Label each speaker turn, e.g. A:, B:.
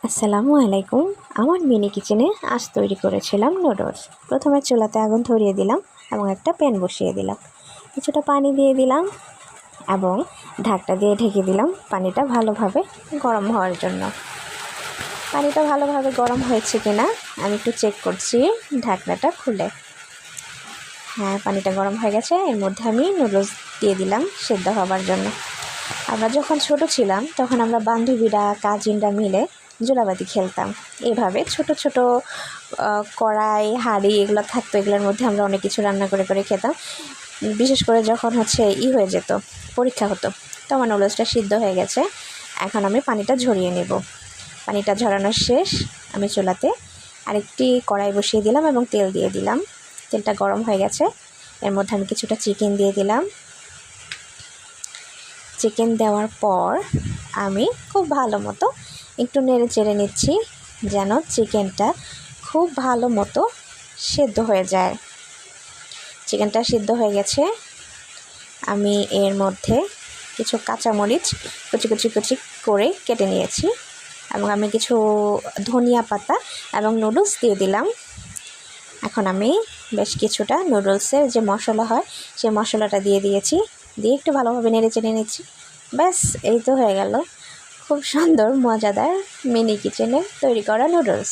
A: আসসালামু আলাইকুম। আমার মিনি কিচেনে আজ তৈরি করেছিলাম নুডলস। প্রথমে চুলাতে আগুন ধরিয়ে দিলাম এবং একটা প্যান বসিয়ে দিলাম, কিছুটা পানি দিয়ে দিলাম এবং ঢাকটা দিয়ে ঢেকে দিলাম পানিটা ভালোভাবে গরম হওয়ার জন্য। পানিটা ভালোভাবে গরম হয়েছে কিনা আমি একটু চেক করছি ঢাকনাটা খুলে। হ্যাঁ, পানিটা গরম হয়ে গেছে। এর মধ্যে আমি নুডলস দিয়ে দিলাম সেদ্ধ হবার জন্য। আমরা যখন ছোট ছিলাম তখন আমরা বান্ধবীরা কাজিনরা মিলে জোলাবাতি খেলতাম। এভাবে ছোট ছোট কড়াই হাঁড়ি এগুলো থাকতো, এগুলোর মধ্যে আমরা অনেক কিছু রান্না করে করে খেতাম। বিশেষ করে যখন হয়ে যেত, পরীক্ষা হতো, তো আমার নুডলসটা সিদ্ধ হয়ে গেছে। এখন আমি পানিটা ঝরিয়ে নেব। পানিটা ঝরানো শেষ। আমি চুলাতে আরেকটি কড়াই বসিয়ে দিলাম এবং তেল দিয়ে দিলাম। তেলটা গরম হয়ে গেছে। এর মধ্যে আমি কিছুটা চিকেন দিয়ে দিলাম। চিকেন দেওয়ার পর আমি খুব ভালো মতো একটু নেড়ে চেড়ে নিচ্ছি যেন চিকেনটা খুব ভালো মতো সেদ্ধ হয়ে যায়। চিকেনটা সিদ্ধ হয়ে গেছে। আমি এর মধ্যে কিছু কাঁচামরিচ কুচি কুচি কুচি করে কেটে নিয়েছি এবং আমি কিছু ধনিয়া পাতা এবং নুডলস দিয়ে দিলাম। এখন আমি বেশ কিছুটা নুডলসের যে মশলা হয় সেই মশলাটা দিয়ে দিয়েছি, দিয়ে একটু ভালোভাবে নেড়ে চেড়ে নিচ্ছি। ব্যাস, এই তো হয়ে গেল খুব সুন্দর মজাদার মিনি কিচেনে তৈরি করা নুডলস।